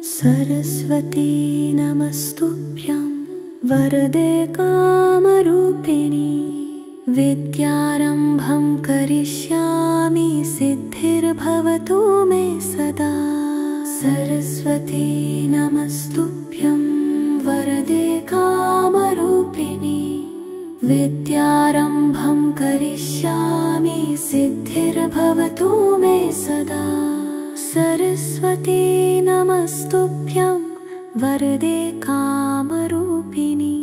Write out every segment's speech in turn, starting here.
सरस्वती नमस्तुभ्यं वरदे कामरूपिणी विद्यारम्भं करिष्यामि सिद्धिर्भवतु मे सदा। सरस्वती नमस्तुभ्यं वरदे कामरूपिणी विद्यारम्भं करिष्यामि सिद्धिर्भवतु मे सदा। सरस्वती नमस्तुभ्यं वरदे कामरूपिणी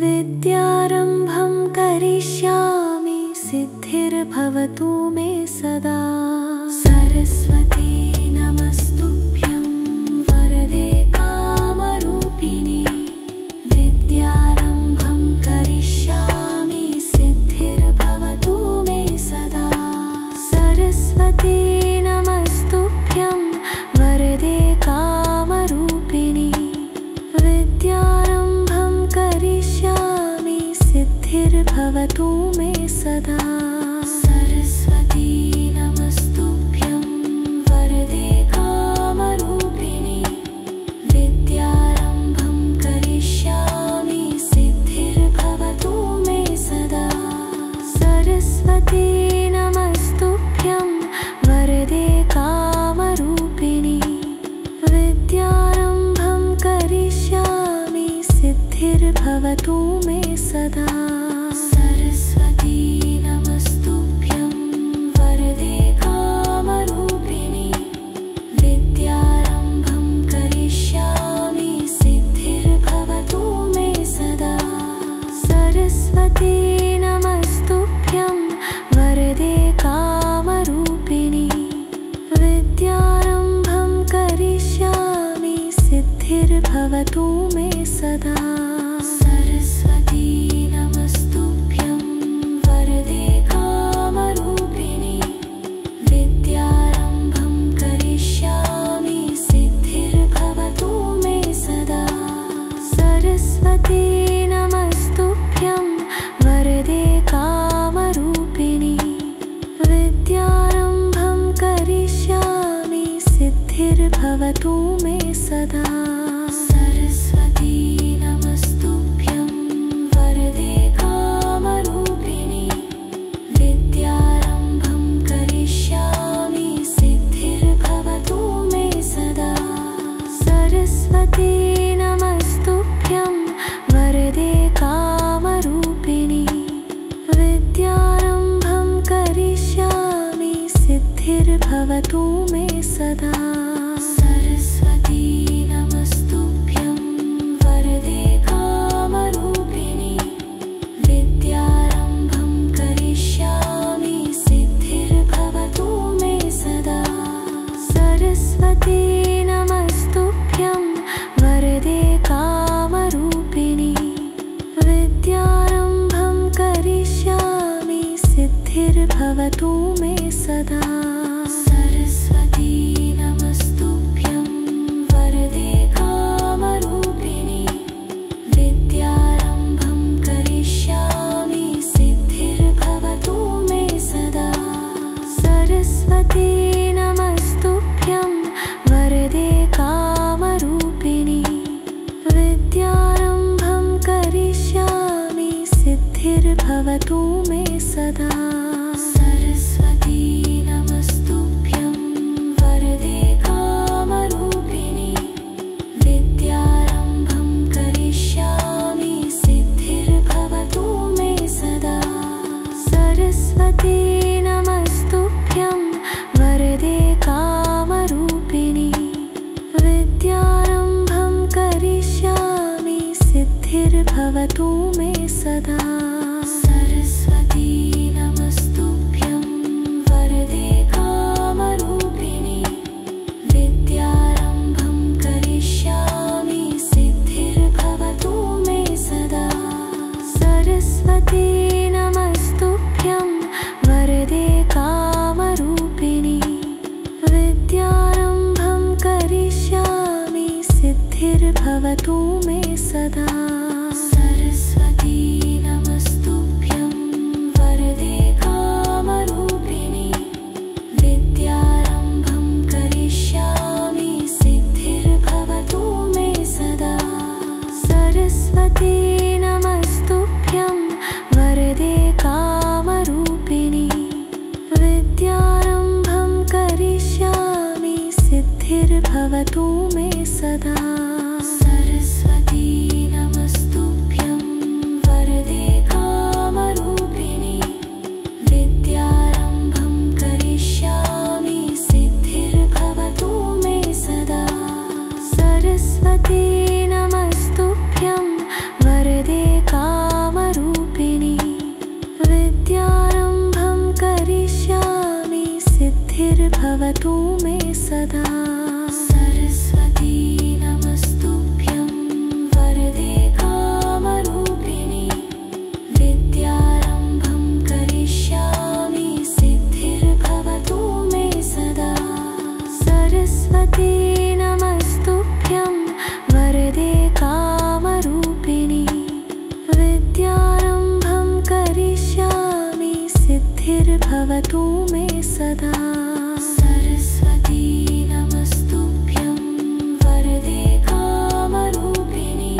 विद्यारम्भं करिष्यामि सिद्धिर्भवतु मे सदा। सरस्वती नमस्तुभ्यं वरदे कामरूपिणी विद्यारम्भं करिष्यामि सिद्धिर्भवतु मे सदा। सरस्वती नमस्तुभ्यं वरदे कामरूपिणी विद्यारम्भं करिष्यामि सिद्धिर्भवतु मे सदा। सरस्वती नमस्तुभ्यं वरदे कामरूपिणी विद्यारम्भं करिष्यामि सिद्धिर्भवतु मे सदा। सरस्वती नमस्तुभ्यं वरदे कामरूपिणी विद्यारम्भं करिष्यामि सिद्धिर्भवतु मे सदा। सरस्वती नमस्तुभ्यं वरदे कामरूपिणी विद्यारम्भं करिष्यामि सिद्धिर्भवतु मे सदा। सरस्वती नमस्तुभ्यं वरदे कामरूपिणी विद्यारम्भं करिष्यामि सिद्धिर्भवतु मे सदा। सरस्वती नमस्तुभ्यं वरदे कामरूपिणी विद्यारम्भं करिष्यामि सिद्धिर्भवतु मे सदा। सरस्वती नमस्तुभ्यं वरदे कामरूपिणी विद्यारम्भं करिष्यामि सिद्धिर्भवतु मे सदा। सरस्वती नमस्तुभ्यं वरदे कामरूपिणी विद्यारम्भं करिष्यामि सिद्धिर्भवतु मे सदा। सरस्वती नमस्तुभ्यं वरदे कामरूपिणी विद्यारम्भं करिष्यामि सिद्धिर्भवतु मे सदा। सरस्वती नमस्तुभ्यं वरदे कामरूपिणी विद्यारम्भं करिष्यामि सिद्धिर्भवतु मे सदा। सरस्वती नमस्तुभ्यं वरदे कामरूपिणी विद्यारम्भं करिष्यामि सिद्धिर्भवतु मे सदा। सरस्वती नमस्तुभ्यं वरदे कामरूपिणी विद्यारम्भं करिष्यामि सिद्धिर्भवतु मे सदा। सरस्वती नमस्तुभ्यं वरदे कामरूपिणी विद्यारम्भं करिष्यामि सिद्धिर्भवतु मे सदा। सरस्वती नमस्तुभ्यं वरदे कामरूपिणी विद्यारम्भं करिष्यामि सिद्धिर्भवतु मे सदा। सरस्वती नमस्तुभ्यं वरदे कामरूपिणी विद्यारम्भं करिष्यामि सिद्धिर्भवतु मे सदा। सरस्वती नमस्तुभ्यं वरदे कामरूपिणी विद्यारम्भं करिष्यामि सिद्धिर्भवतु मे सदा। सरस्वती नमस्तुभ्यं वरदे कामरूपिणी विद्यारम्भं करिष्यामि सिद्धिर्भवतु मे सदा। सरस्वती नमस्तुभ्यं वरदे कामरूपिणी विद्यारम्भं करिष्यामि सिद्धिर्भवतु भवतु मे सदा। सरस्वती नमस्तुभ्यं वरदे कामरूपिणि विद्यारम्भं करिष्यामि सिद्धिर्भवतु मे सदा। सरस्वती नमस्तुभ्यं वरदे कामरूपिणि विद्यारम्भं करिष्यामि सिद्धिर्भवतु मे सदा। सरस्वती नमस्तुभ्यं वरदे कामरूपिणि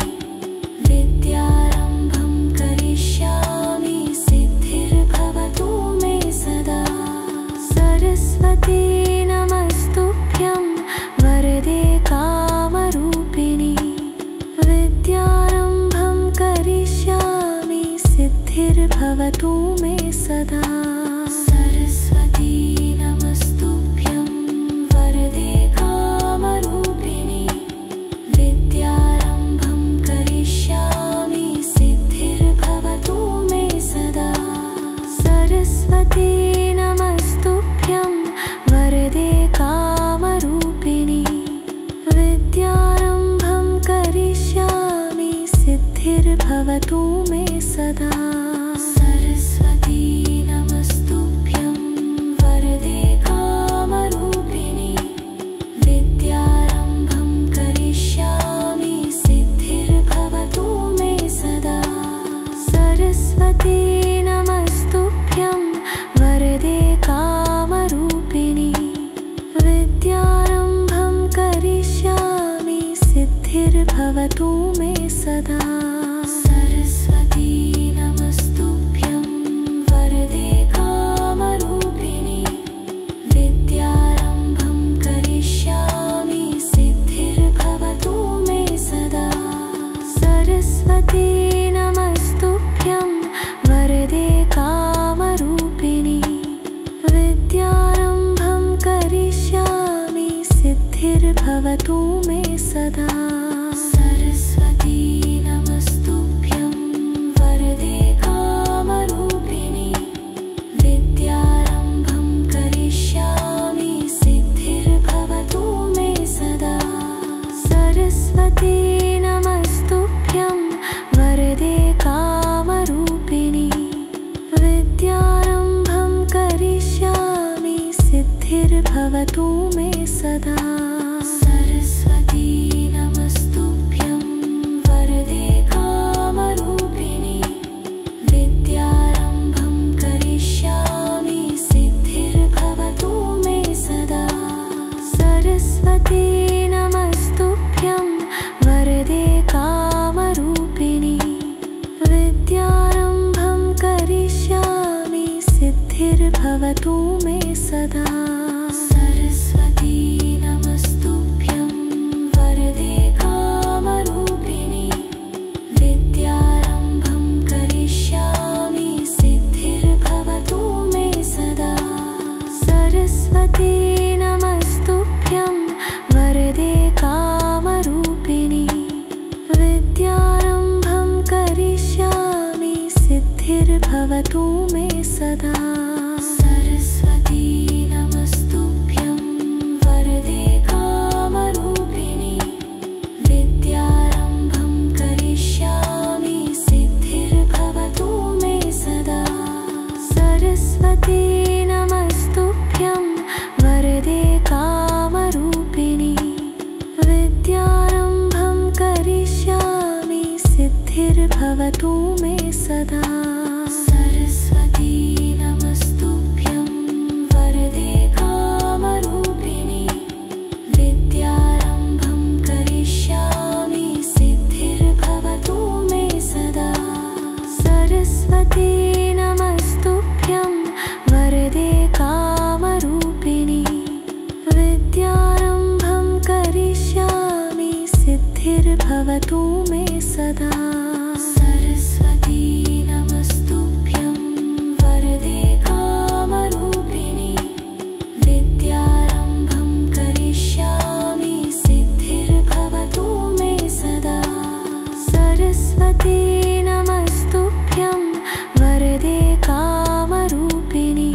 विद्यारम्भं करिष्यामि सिद्धिर्भवतु मे सदा। सरस्वती नमस्तुभ्यं वरदे कामरूपिणि विद्यारम्भं करिष्यामि सिद्धिर्भवतु मे सदा। सरस्वती नमस्तुभ्यं वरदे कामरूपिणि विद्यारम्भं करिष्यामि सिद्धिर्भवतु मे सदा। सरस्वती नमस्तुभ्यं वरदे कामरूपिणि विद्यारम्भं करिष्यामि सिद्धिर्भवतु मे सदा। सरस्वती नमस्तुभ्यं वरदे कामरूपिणि विद्यारम्भं करिष्यामि सिद्धिर्भवतु मे सदा। सरस्वती नमस्तुभ्यं वरदे कामरूपिणि विद्यारम्भं करिष्यामि सिद्धिर्भवतु मे सदा। सरस्वती नमस्तुभ्यं वरदे कामरूपिणि विद्यारम्भं करिष्यामि सिद्धिर्भवतु मे सदा। सरस्वती नमस्तुभ्यं वरदे कामरूपिणि विद्यारम्भं करिष्यामि सिद्धिर्भवतु मे सदा। सरस्वती नमस्तुभ्यं वरदे कामरूपिणि विद्यारम्भं करिष्यामि सिद्धिर्भवतु मे सदा। सरस्वती नमस्तुभ्यं वरदे कामरूपिणि विद्यारम्भं करिष्यामि सिद्धिर्भवतु मे सदा। सरस्वती नमस्तुभ्यं वरदे कामरूपिणि विद्यारम्भं करिष्यामि सिद्धिर्भवतु मे सदा। सरस्वती नमस्तुभ्यं वरदे कामरूपिणि विद्यारम्भं करिष्यामि सिद्धिर्भवतु मे सदा। सरस्वती नमस्तुभ्यं वरदे कामरूपिणि विद्यारम्भं करिष्यामि सिद्धिर्भवतु मे सदा। सरस्वती नमस्तुभ्यं वरदे कामरूपिणि विद्यारम्भं करिष्यामि सिद्धिर्भवतु मे सदा। सरस्वती नमस्तुभ्यं वरदे कामरूपिणि विद्यारम्भं करिष्यामि सिद्धिर्भवतु मे सदा। सरस्वती नमस्तुभ्यं वरदे कामरूपिणि विद्यारम्भं करिष्यामि सिद्धिर्भवतु मे सदा। सरस्वती नमस्तुभ्यं वरदे कामरूपिणि विद्यारम्भं करिष्यामि सिद्धिर्भवतु मे सदा। सरस्वती नमस्तुभ्यं वरदे कामरूपिणि विद्यारम्भं करिष्यामि सिद्धिर्भवतु मे सदा। सरस्वती नमस्तुभ्यं वरदे कामरूपिणि विद्यारम्भं करिष्यामि सिद्धिर्भवतु मे सदा। सरस्वती नमस्तुभ्यं वरदे कामरूपिणि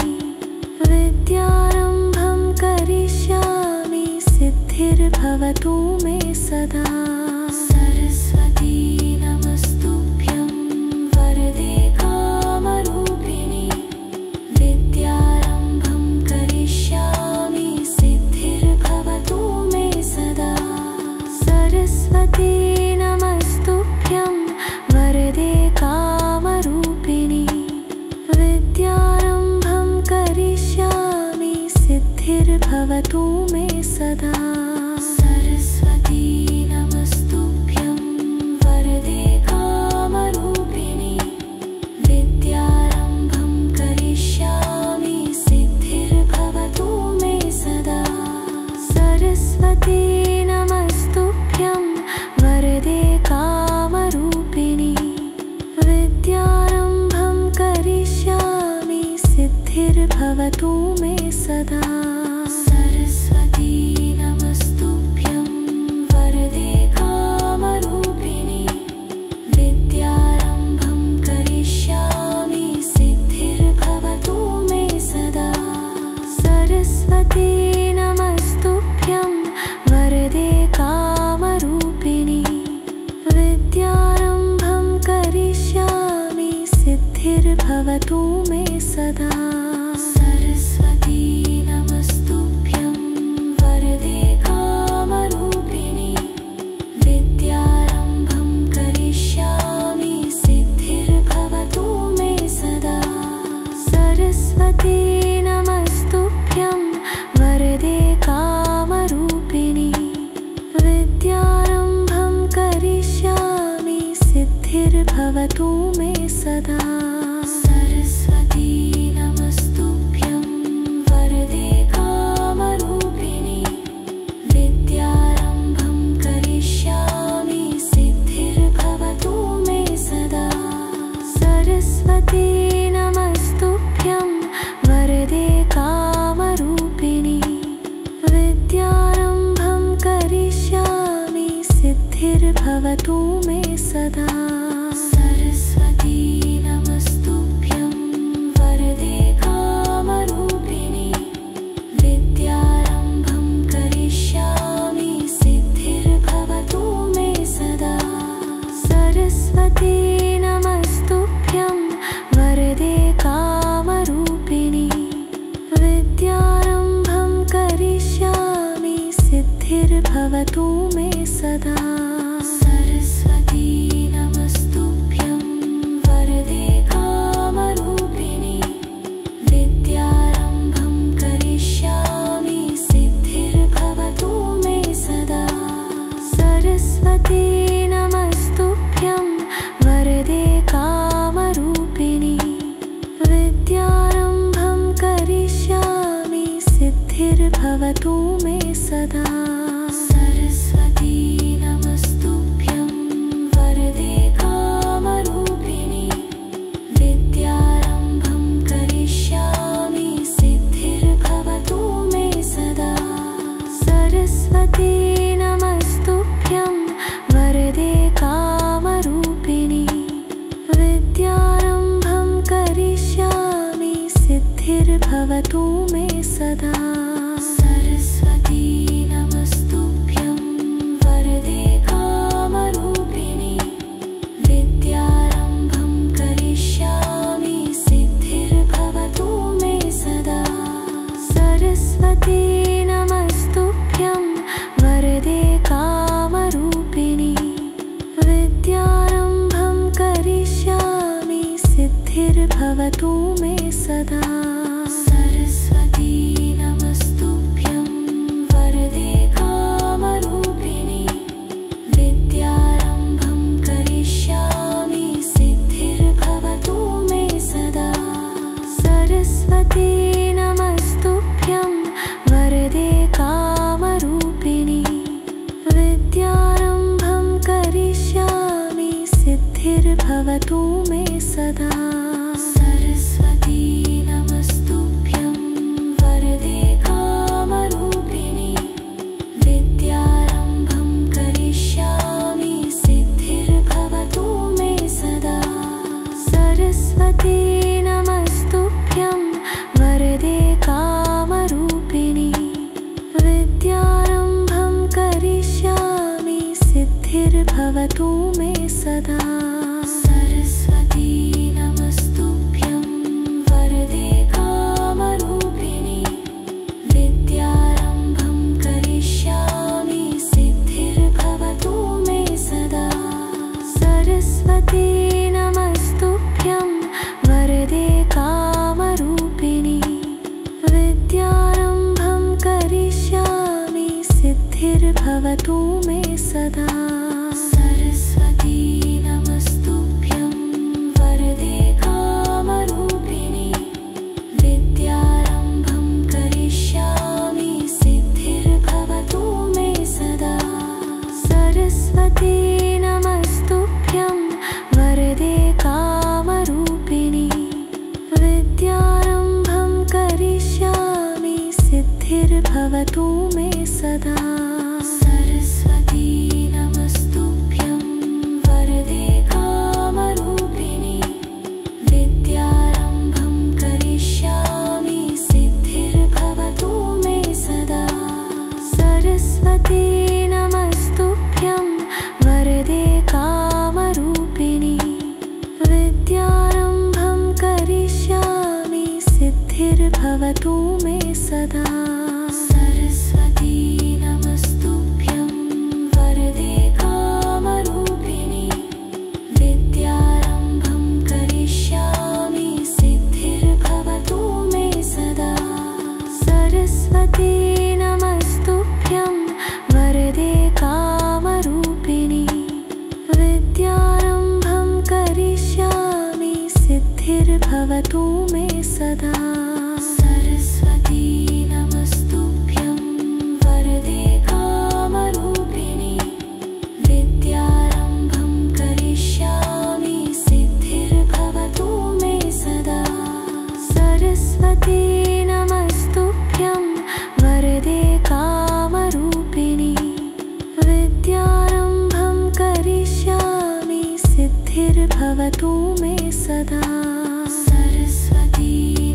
विद्यारम्भं करिष्यामि सिद्धिर्भवतु मे सदा। सरस्वती नमस्तुभ्यं वरदे कामरूपिणि विद्यारम्भं करिष्यामि सिद्धिर्भवतु मे सदा। सरस्वती नमस्तुभ्यं वरदे कामरूपिणि विद्यारम्भं करिष्यामि सिद्धिर्भवतु मे सदा। सरस्वती नमस्तुभ्यं वरदे कामरूपिणि विद्यारम्भं करिष्यामि सिद्धिर्भवतु मे सदा। सरस्वती नमस्तुभ्यं वरदे कामरूपिणि विद्यारम्भं करिष्यामि सिद्धिर्भवतु मे सदा। सरस्वती नमस्तुभ्यं वरदे कामरूपिणि विद्यारम्भं करिष्यामि सिद्धिर्भवतु मे सदा। सरस्वती नमस्तुभ्यं वरदे कामरूपिणि विद्यारम्भं करिष्यामि सिद्धिर्भवतु मे सदा। सरस्वती नमस्तुभ्यं वरदे कामरूपिणि विद्यारम्भं करिष्यामि सिद्धिर्भवतु मे सदा। सरस्वती नमस्तुभ्यं वरदे कामरूपिणि विद्यारम्भं करिष्यामि सिद्धिर्भवतु मे सदा। सरस्वती नमस्तुभ्यं वरदे कामरूपिणि विद्यारम्भं करिष्यामि सिद्धिर्भवतु मे सदा। सरस्वती नमस्तुभ्यं वरदे कामरूपिणि विद्यारम्भं करिष्यामि सिद्धिर्भवतु मे सदा। सरस्वती नमस्तुभ्यं वरदे कामरूपिणि विद्यारम्भं करिष्यामि सिद्धिर्भवतु मे सदा। सरस्वती नमस्तुभ्यं वरदे कामरूपिणि विद्यारम्भं करिष्यामि सिद्धिर्भवतु मे सदा। सरस्वती नमस्तुभ्यं वरदे कामरूपिणि विद्यारम्भं करिष्यामि सिद्धिर्भवतु मे सदा। सरस्वती नमस्तुभ्यं वरदे कामरूपिणि विद्यारम्भं करिष्यामि सिद्धिर्भवतु मे सदा। सरस्वती नमस्तुभ्यं वरदे कामरूपिणि विद्यारम्भं करिष्यामि सिद्धिर्भवतु मे सदा। सरस्वती नमस्तुभ्यं वरदे कामरूपिणि विद्यारम्भं करिष्यामि सिद्धिर्भवतु मे सदा। सरस्वती नमस्तुभ्यं वरदे कामरूपिणि विद्यारम्भं करिष्यामि सिद्धिर्भवतु मे सदा। सरस्वती नमस्तुभ्यं वरदे कामरूपिणि विद्यारम्भं करिष्यामि सिद्धिर्भवतु मे सदा। सरस्वती नमस्तुभ्यं सिद्धिर्भवतु मे सदा। सरस्वती नमस्तुभ्यं वरदे कामरूपिणि विद्यारम्भं करिष्यामि सिद्धिर्भवतु मे सदा। सरस्वती नमस्तुभ्यं वरदे कामरूपिणि विद्यारम्भं करिष्यामि सिद्धिर्भवतु मे सदा। सरस्वती नमस्तुभ्यं वरदे कामरूपिणि विद्यारम्भं करिष्यामि सिद्धिर्भवतु मे सदा। सरस्वती नमस्तुभ्यं वरदे कामरूपिणि विद्यारम्भं करिष्यामि सिद्धिर्भवतु मे सदा। सरस्वती नमस्तुभ्यं वरदे कामरूपिणि विद्यारम्भं करिष्यामि सिद्धिर्भवतु मे सदा। सरस्वती नमस्तुभ्यं वरदे कामरूपिणि विद्यारम्भं करिष्यामि सिद्धिर्भवतु मे सदा। सरस्वती नमस्तुभ्यं वरदे कामरूपिणि विद्यारम्भं करिष्यामि सिद्धिर्भवतु मे सदा। सरस्वती नमस्तुभ्यं वरदे कामरूपिणि विद्यारम्भं करिष्यामि सिद्धिर्भवतु मे सदा। सरस्वती नमस्तुभ्यं वरदे कामरूपिणि विद्यारम्भं करिष्यामि सिद्धिर्भवतु मे सदा। सरस्वती नमस्तुभ्यं वरदे कामरूपिणि विद्यारम्भं करिष्यामि सिद्धिर्भवतु मे सदा। सरस्वती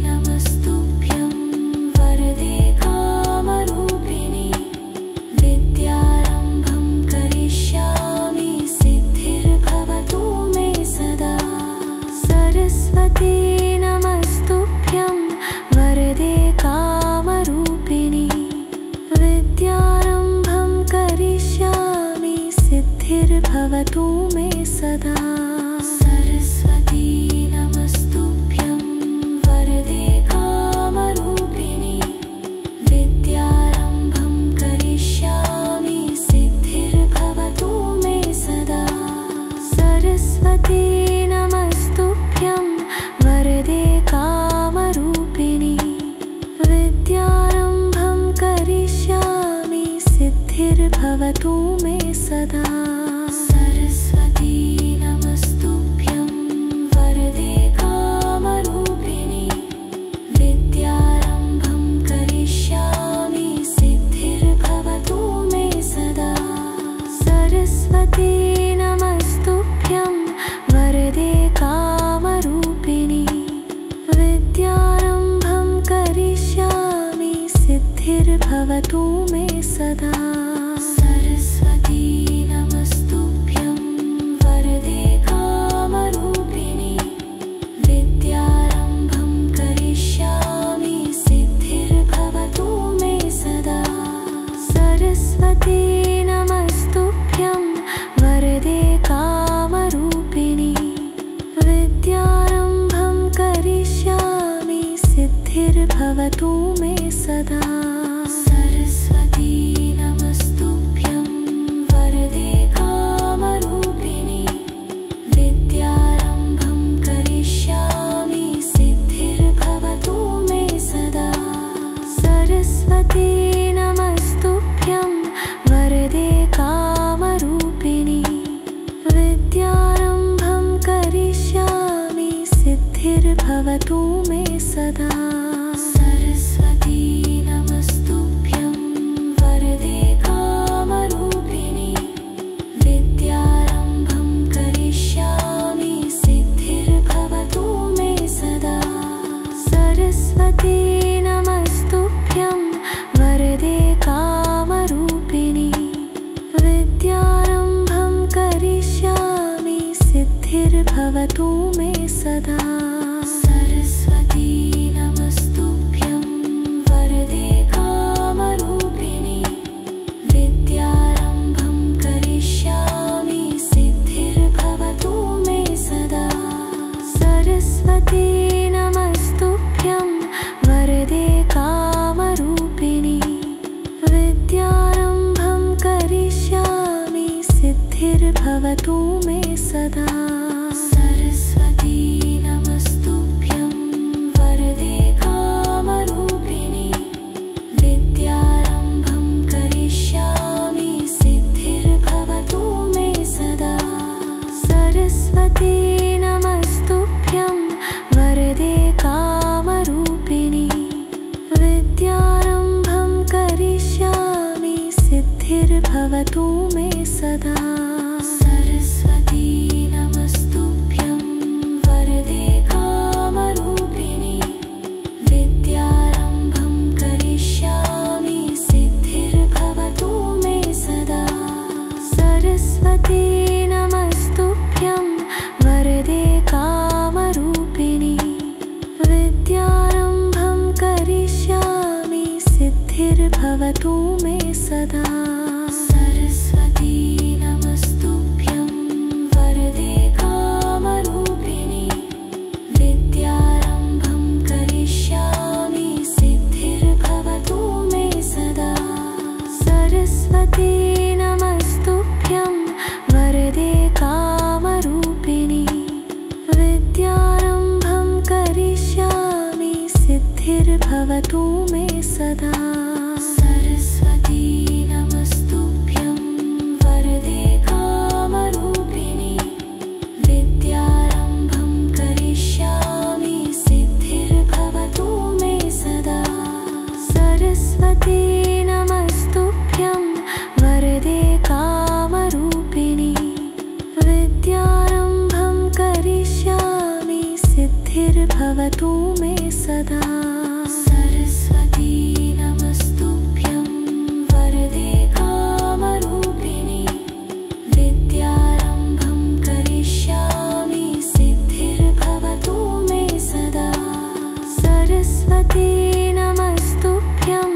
नमस्तुभ्यं वरदे कामरूपिणि विद्यारम्भं करिष्यामि सिद्धिर्भवतु मे सदा। सरस्वती नमस्तुभ्यं वरदे कामरूपिणि विद्यारम्भं करिष्यामि सिद्धिर्भवतु मे सदा। सरस्वती नमस्तुभ्यं वरदे कामरूपिणि विद्यारम्भं करिष्यामि सिद्धिर्भवतु मे सदा। सरस्वती नमस्तुभ्यं वरदे कामरूपिणि विद्यारम्भं करिष्यामि सिद्धिर्भवतु मे सदा। सरस्वती नमस्तुभ्यं वरदे कामरूपिणि विद्यारम्भं करिष्यामि सिद्धिर्भवतु मे सदा। सरस्वती नमस्तुभ्यं वरदे कामरूपिणि विद्यारम्भं करिष्यामि सिद्धिर्भवतु मे सदा। सरस्वती नमस्तुभ्यं वरदे कामरूपिणि विद्यारम्भं करिष्यामि सिद्धिर्भवतु मे सदा। सरस्वती नमस्तुभ्यं वरदे कामरूपिणि विद्यारम्भं करिष्यामि सिद्धिर्भवतु मे सदा। सरस्वती नमस्तुभ्यं वरदे कामरूपिणि विद्यारम्भं करिष्यामि सिद्धिर्भवतु मे सदा। सरस्वती नमस्तुभ्यं वरदे कामरूपिणि विद्यारम्भं करिष्यामि सिद्धिर्भवतु मे सदा। सरस्वती सिद्धिर्भवतु मे सदा। सरस्वती नमस्तुभ्यं वरदे कामरूपिणि विद्यारम्भं करिष्यामि सिद्धिर्भवतु मे सदा। सरस्वती नमस्तुभ्यं वरदे कामरूपिणि विद्यारम्भं करिष्यामि सिद्धिर्भवतु मे सदा। सरस्वती नमस्तुभ्यं वरदे कामरूपिणि विद्यारम्भं करिष्यामि सिद्धिर्भवतु मे सदा। सरस्वती नमस्तुभ्यं वरदे कामरूपिणि विद्यारम्भं करिष्यामि सिद्धिर्भवतु मे सदा। सरस्वती नमस्तुभ्यं वरदे कामरूपिणि विद्यारम्भं करिष्यामि सिद्धिर्भवतु मे सदा। सरस्वती नमस्तुभ्यं वरदे कामरूपिणि विद्यारम्भं करिष्यामि सिद्धिर्भवतु मे सदा। सरस्वती नमस्तुभ्यं वरदे कामरूपिणि विद्यारम्भं करिष्यामि सिद्धिर्भवतु मे सदा। सरस्वती नमस्तुभ्यं वरदे कामरूपिणि विद्यारम्भं करिष्यामि सिद्धिर्भवतु मे सदा। सरस्वती नमस्तुभ्यं वरदे कामरूपिणि विद्यारम्भं करिष्यामि सिद्धिर्भवतु मे सदा। सरस्वती नमस्तुभ्यं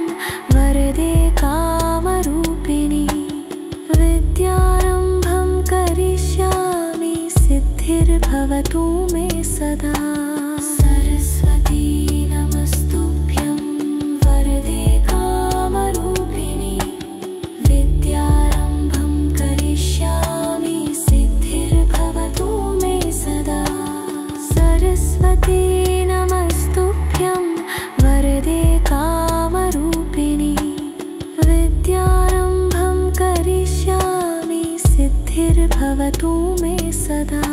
वरदे कामरूपिणि विद्यारम्भं करिष्यामि सिद्धिर्भवतु मे सदा। सरस्वती नमस्तुभ्यं वरदे कामरूपिणि विद्यारम्भं करिष्यामि सिद्धिर्भवतु मे सदा। सरस्वती नमस्तुभ्यं वरदे कामरूपिणि विद्यारम्भं करिष्यामि सिद्धिर्भवतु मे सदा।